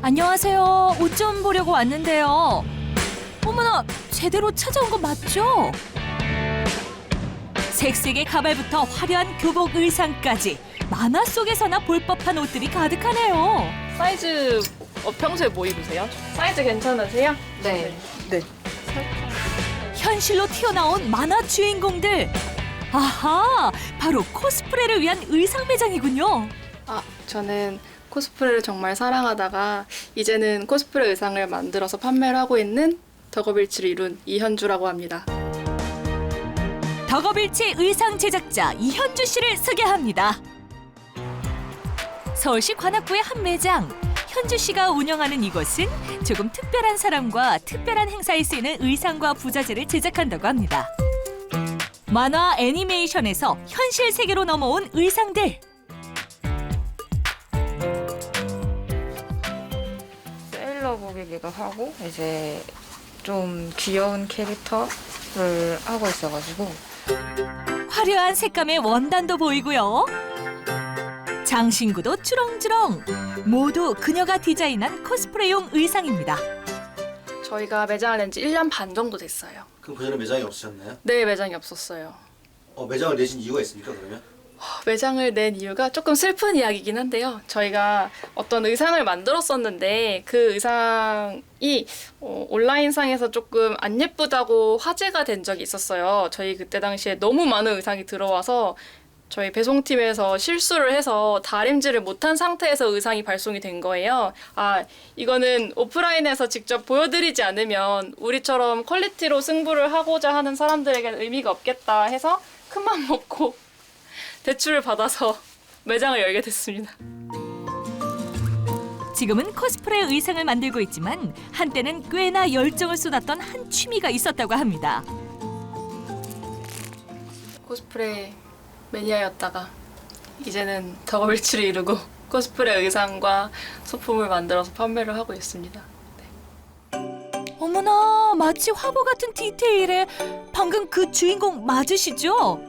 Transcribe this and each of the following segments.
안녕하세요. 옷 좀 보려고 왔는데요. 어머나, 제대로 찾아온 거 맞죠? 색색의 가발부터 화려한 교복 의상까지 만화 속에서나 볼 법한 옷들이 가득하네요. 사이즈 평소에 뭐 입으세요? 사이즈 괜찮으세요? 네. 네. 현실로 튀어나온 만화 주인공들. 아하, 바로 코스프레를 위한 의상 매장이군요. 저는 코스프레를 정말 사랑하다가 이제는 코스프레 의상을 만들어서 판매를 하고 있는 덕업일치를 이룬 이현주라고 합니다. 덕업일치 의상 제작자 이현주 씨를 소개합니다. 서울시 관악구의 한 매장. 현주 씨가 운영하는 이곳은 조금 특별한 사람과 특별한 행사에 쓰이는 의상과 부자재를 제작한다고 합니다. 만화 애니메이션에서 현실 세계로 넘어온 의상들. 세일러복이기도 하고 이제 좀 귀여운 캐릭터를 하고 있어가지고 화려한 색감의 원단도 보이고요. 장신구도 주렁주렁. 모두 그녀가 디자인한 코스프레용 의상입니다. 저희가 매장을 낸 지 1년 반 정도 됐어요. 그럼 그전에 매장이 없으셨나요? 네, 매장이 없었어요. 매장을 내신 이유가 있습니까, 그러면? 매장을 낸 이유가 조금 슬픈 이야기이긴 한데요. 저희가 어떤 의상을 만들었었는데 그 의상이 온라인상에서 조금 안 예쁘다고 화제가 된 적이 있었어요. 저희 그때 당시에 너무 많은 의상이 들어와서 저희 배송팀에서 실수를 해서 다림질을 못한 상태에서 의상이 발송이 된 거예요. 이거는 오프라인에서 직접 보여드리지 않으면 우리처럼 퀄리티로 승부를 하고자 하는 사람들에게는 의미가 없겠다 해서 큰맘 먹고 대출을 받아서 매장을 열게 됐습니다. 지금은 코스프레 의상을 만들고 있지만 한때는 꽤나 열정을 쏟았던 한 취미가 있었다고 합니다. 코스프레 매니아였다가 이제는 덕업일치를 이루고 코스프레 의상과 소품을 만들어서 판매를 하고 있습니다. 어머나, 마치 화보 같은 디테일에 방금 그 주인공 맞으시죠?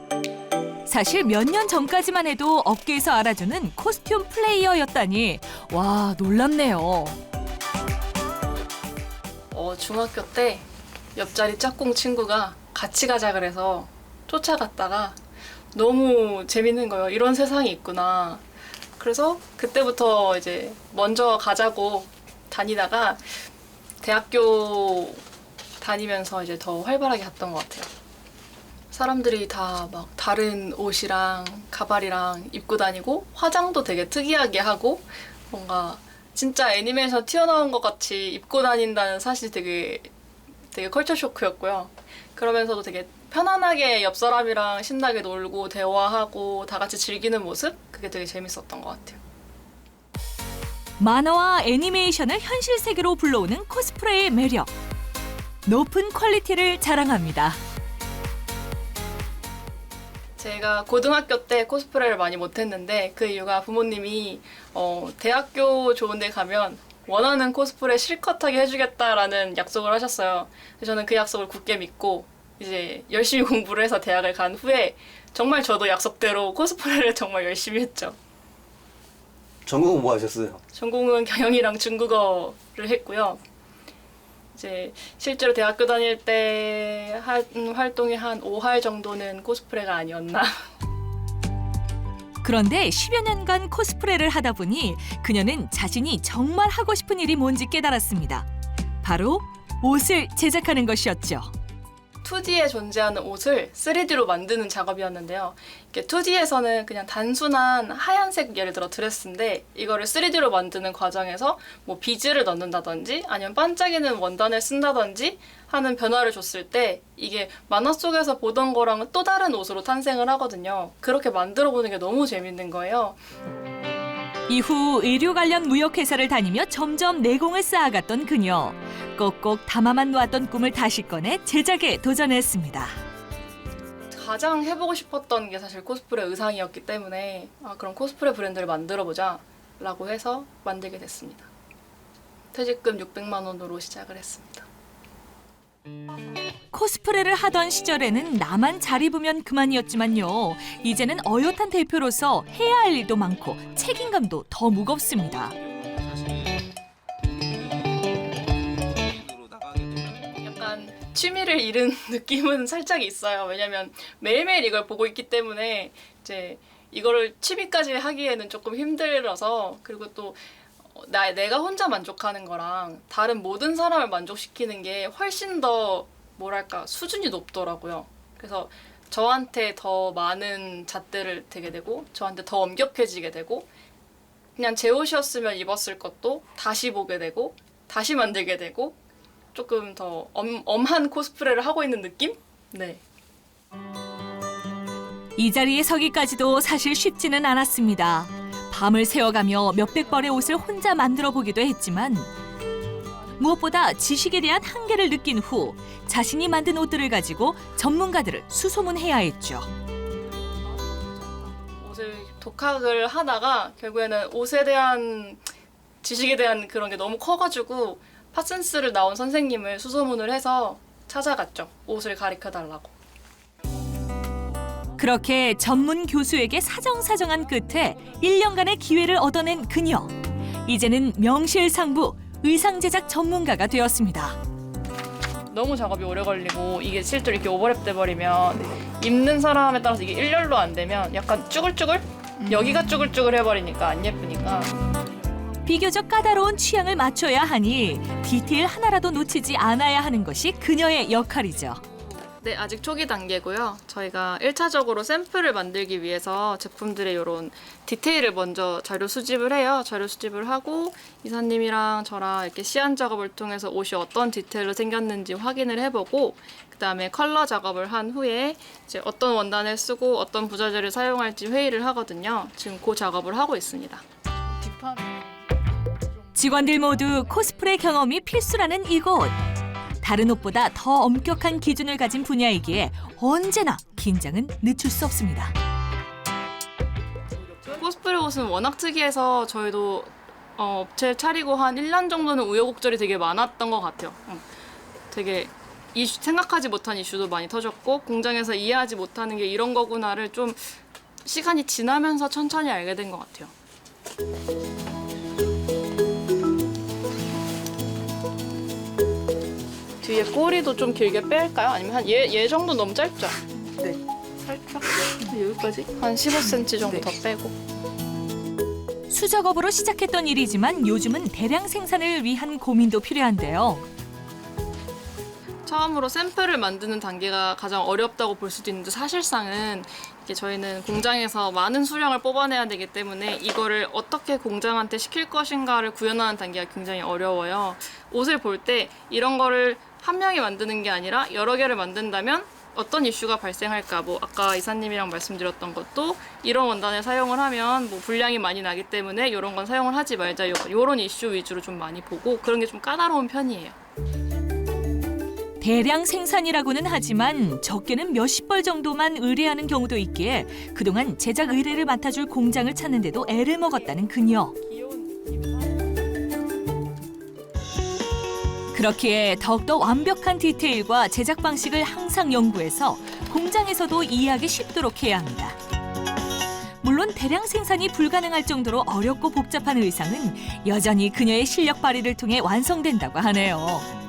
사실 몇 년 전까지만 해도 업계에서 알아주는 코스튬 플레이어였다니 와, 놀랍네요. 중학교 때 옆자리 짝꿍 친구가 같이 가자 그래서 쫓아갔다가 너무 재밌는 거예요. 이런 세상이 있구나. 그래서 그때부터 이제 먼저 가자고 다니다가 대학교 다니면서 이제 더 활발하게 갔던 것 같아요. 사람들이 다 막 다른 옷이랑 가발이랑 입고 다니고 화장도 되게 특이하게 하고 뭔가 진짜 애니메이션 튀어나온 것 같이 입고 다닌다는 사실이 되게 컬처 쇼크였고요. 그러면서도 되게 편안하게 옆 사람이랑 신나게 놀고 대화하고 다 같이 즐기는 모습? 그게 되게 재밌었던 것 같아요. 만화와 애니메이션을 현실 세계로 불러오는 코스프레의 매력. 높은 퀄리티를 자랑합니다. 제가 고등학교 때 코스프레를 많이 못했는데 그 이유가 부모님이 대학교 좋은 데 가면 원하는 코스프레 실컷 하게 해주겠다라는 약속을 하셨어요. 그래서 저는 그 약속을 굳게 믿고 이제 열심히 공부를 해서 대학을 간 후에 정말 저도 약속대로 코스프레를 정말 열심히 했죠. 전공은 뭐 하셨어요? 전공은 경영이랑 중국어를 했고요. 이제 실제로 대학교 다닐 때 한 활동이 한 5할 정도는 코스프레가 아니었나. 그런데 10여 년간 코스프레를 하다 보니 그녀는 자신이 정말 하고 싶은 일이 뭔지 깨달았습니다. 바로 옷을 제작하는 것이었죠. 2D에 존재하는 옷을 3D로 만드는 작업이었는데요. 이게 2D에서는 그냥 단순한 하얀색 예를 들어 드레스인데 이거를 3D로 만드는 과정에서 뭐 비즈를 넣는다든지 아니면 반짝이는 원단을 쓴다든지 하는 변화를 줬을 때 이게 만화 속에서 보던 거랑은 또 다른 옷으로 탄생을 하거든요. 그렇게 만들어 보는 게 너무 재밌는 거예요. 이후 의류 관련 무역회사를 다니며 점점 내공을 쌓아갔던 그녀. 꼭꼭 담아만 놓았던 꿈을 다시 꺼내 제작에 도전했습니다. 가장 해보고 싶었던 게 사실 코스프레 의상이었기 때문에 그럼 코스프레 브랜드를 만들어보자 라고 해서 만들게 됐습니다. 퇴직금 600만 원으로 시작을 했습니다. 코스프레를 하던 시절에는 나만 잘 입으면 그만이었지만요. 이제는 어엿한 대표로서 해야 할 일도 많고 책임감도 더 무겁습니다. 취미를 잃은 느낌은 살짝 있어요. 왜냐면 매일매일 이걸 보고 있기 때문에 이제 이거를 취미까지 하기에는 조금 힘들어서, 그리고 또 내가 혼자 만족하는 거랑 다른 모든 사람을 만족시키는 게 훨씬 더 뭐랄까 수준이 높더라고요. 그래서 저한테 더 많은 잣대를 대게 되고 저한테 더 엄격해지게 되고, 그냥 제 옷이었으면 입었을 것도 다시 보게 되고 다시 만들게 되고, 조금 더 엄한 코스프레를 하고 있는 느낌? 네. 이 자리에 서기까지도 사실 쉽지는 않았습니다. 밤을 새워가며 몇백 벌의 옷을 혼자 만들어 보기도 했지만 무엇보다 지식에 대한 한계를 느낀 후 자신이 만든 옷들을 가지고 전문가들을 수소문해야 했죠. 옷을 독학을 하다가 결국에는 옷에 대한 지식에 대한 그런 게 너무 커가지고 파슨스를 나온 선생님을 수소문을 해서 찾아갔죠. 옷을 가르쳐달라고. 그렇게 전문 교수에게 사정사정한 끝에 1년간의 기회를 얻어낸 그녀. 이제는 명실상부 의상 제작 전문가가 되었습니다. 너무 작업이 오래 걸리고 이게 실제로 이렇게 오버랩 돼버리면 입는 사람에 따라서 이게 일렬로 안 되면 약간 쭈글쭈글? 여기가 쭈글쭈글 해버리니까 안 예쁘니까. 비교적 까다로운 취향을 맞춰야 하니 디테일 하나라도 놓치지 않아야 하는 것이 그녀의 역할이죠. 네, 아직 초기 단계고요. 저희가 1차적으로 샘플을 만들기 위해서 제품들의 이런 디테일을 먼저 자료 수집을 해요. 자료 수집을 하고 이사님이랑 저랑 이렇게 시안 작업을 통해서 옷이 어떤 디테일로 생겼는지 확인을 해보고, 그다음에 컬러 작업을 한 후에 이제 어떤 원단을 쓰고 어떤 부자재를 사용할지 회의를 하거든요. 지금 그 작업을 하고 있습니다. 직원들 모두 코스프레 경험이 필수라는 이곳. 다른 옷보다 더 엄격한 기준을 가진 분야이기에 언제나 긴장은 늦출 수 없습니다. 코스프레 옷은 워낙 특이해서 저희도 업체 차리고 한 1년 정도는 우여곡절이 되게 많았던 것 같아요. 되게 생각하지 못한 이슈도 많이 터졌고, 공장에서 이해하지 못하는 게 이런 거구나를 좀 시간이 지나면서 천천히 알게 된 것 같아요. 뒤에 꼬리도 좀 길게 뺄까요? 아니면 한 얘 정도 너무 짧죠? 네. 살짝 여기까지? 한 15cm 정도 더 빼고. 수작업으로 시작했던 일이지만 요즘은 대량 생산을 위한 고민도 필요한데요. 처음으로 샘플을 만드는 단계가 가장 어렵다고 볼 수도 있는데, 사실상은 이게 저희는 공장에서 많은 수량을 뽑아내야 되기 때문에 이거를 어떻게 공장한테 시킬 것인가를 구현하는 단계가 굉장히 어려워요. 옷을 볼 때 이런 거를 한 명이 만드는 게 아니라 여러 개를 만든다면 어떤 이슈가 발생할까, 뭐 아까 이사님이랑 말씀드렸던 것도 이런 원단을 사용을 하면 뭐 불량이 많이 나기 때문에 이런 건 사용을 하지 말자, 이런 이슈 위주로 좀 많이 보고, 그런 게 좀 까다로운 편이에요. 대량 생산이라고는 하지만 적게는 몇십 벌 정도만 의뢰하는 경우도 있기에 그동안 제작 의뢰를 맡아줄 공장을 찾는데도 애를 먹었다는 그녀. 그렇기에 더욱더 완벽한 디테일과 제작 방식을 항상 연구해서 공장에서도 이해하기 쉽도록 해야 합니다. 물론 대량 생산이 불가능할 정도로 어렵고 복잡한 의상은 여전히 그녀의 실력 발휘를 통해 완성된다고 하네요.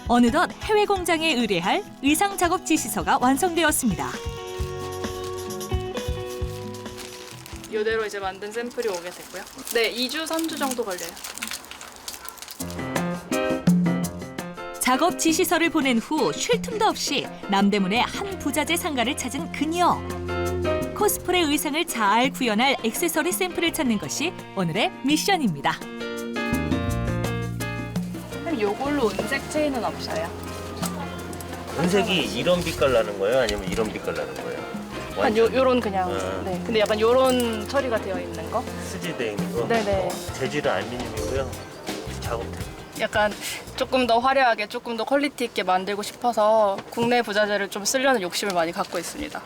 어느덧 해외 공장에 의뢰할 의상 작업 지시서가 완성되었습니다. 이대로 이제 만든 샘플이 오게 되고요. 네, 2주, 3주 정도 걸려요. 작업 지시서를 보낸 후 쉴 틈도 없이 남대문의 한 부자재 상가를 찾은 그녀. 코스프레 의상을 잘 구현할 액세서리 샘플을 찾는 것이 오늘의 미션입니다. 이걸로 은색 체인은 없어요. 은색이 이런 빛깔 나는 거예요? 아니면 이런 빛깔 나는 거예요? 한 요런 그냥. 아. 네. 근데 약간 요런 처리가 되어 있는 거. 스지되어 있는 거? 네네. 재질은 알루미늄이고요. 작업대. 약간 조금 더 화려하게, 조금 더 퀄리티 있게 만들고 싶어서 국내 부자재를 좀 쓰려는 욕심을 많이 갖고 있습니다.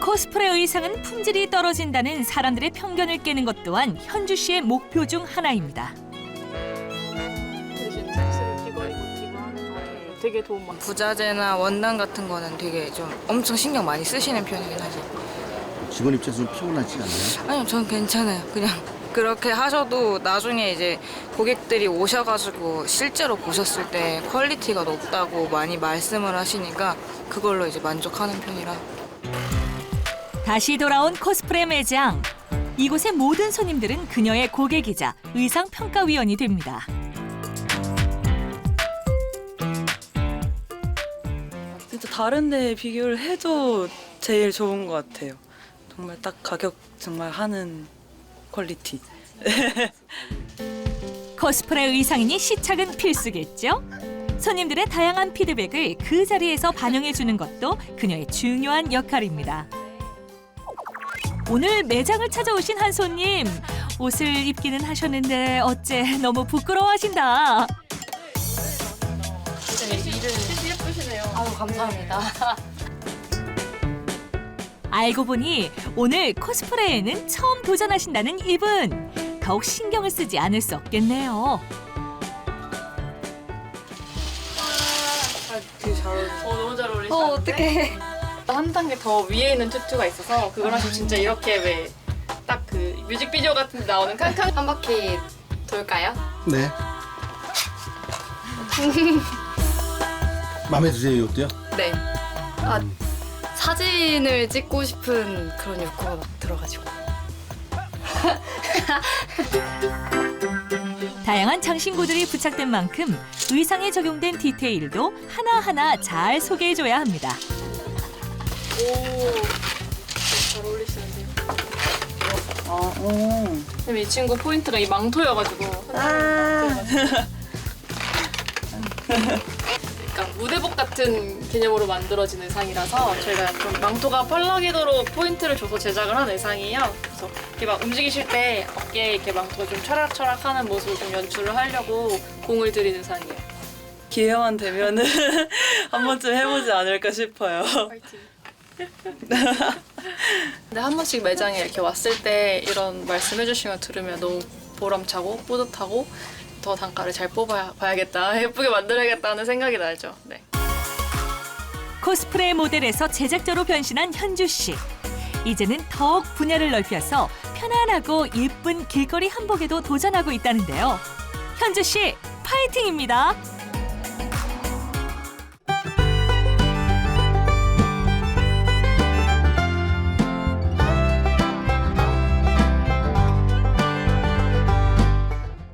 코스프레 의상은 품질이 떨어진다는 사람들의 편견을 깨는 것 또한 현주 씨의 목표 중 하나입니다. 대신 섹스를 귀걸이 꽂기고 하는 거에 되게 도움 많이. 부자재나 원단 같은 거는 되게 좀 엄청 신경 많이 쓰시는 편이긴 하죠. 직원 입장에서 좀 피곤하지 않나요? 아니요, 전 괜찮아요. 그냥 그렇게 하셔도 나중에 이제 고객들이 오셔가지고 실제로 보셨을 때 퀄리티가 높다고 많이 말씀을 하시니까 그걸로 이제 만족하는 편이라. 다시 돌아온 코스프레 매장. 이곳의 모든 손님들은 그녀의 고객이자 의상 평가위원이 됩니다. 진짜 다른 데 비교를 해도 제일 좋은 것 같아요. 정말 딱 가격 정말 하는 퀄리티. 코스프레 의상이니 시착은 필수겠죠? 손님들의 다양한 피드백을 그 자리에서 반영해주는 것도 그녀의 중요한 역할입니다. 오늘 매장을 찾아오신 한 손님, 옷을 입기는 하셨는데 어째 너무 부끄러워하신다. 아유 감사합니다. 알고 보니 오늘 코스프레에는 처음 도전하신다는 이분. 더욱 신경을 쓰지 않을 수 없겠네요. 되게 잘 어울려요. 너무 잘 어울리시는데? 어떡해. 한 단계 더 위에 있는 튜투가 있어서 그걸 하시면 진짜 이렇게 왜 딱 그 뮤직비디오 같은 데 나오는 칸칸 한 바퀴 돌까요? 네. 마음에 드세요, 이것도요? 네. 아 사진을 찍고 싶은 그런 욕구가 막 들어가지고. 다양한 장신구들이 부착된 만큼 의상에 적용된 디테일도 하나하나 잘 소개해줘야 합니다. 오, 잘 어울리시는데요? 오. 이 친구 포인트가 이 망토여가지고 그러니까 무대복 같은 개념으로 만들어진 의상이라서 저희가 좀 망토가 펄럭이도록 포인트를 줘서 제작을 한 의상이에요. 그래서 이렇게 막 움직이실 때 어깨에 이렇게 망토가 좀 철학철학하는 모습을 좀 연출을 하려고 공을 들인 의상이에요. 기회만 되면은 한 번쯤 해보지 않을까 싶어요. 파이팅. 근데 한 번씩 매장에 이렇게 왔을 때 이런 말씀해 주시는 거 들으면 너무 보람차고 뿌듯하고 더 단가를 잘 뽑아봐야겠다, 예쁘게 만들어야겠다는 생각이 나죠. 네. 코스프레 모델에서 제작자로 변신한 현주 씨. 이제는 더욱 분야를 넓혀서 편안하고 예쁜 길거리 한복에도 도전하고 있다는데요. 현주 씨, 파이팅입니다.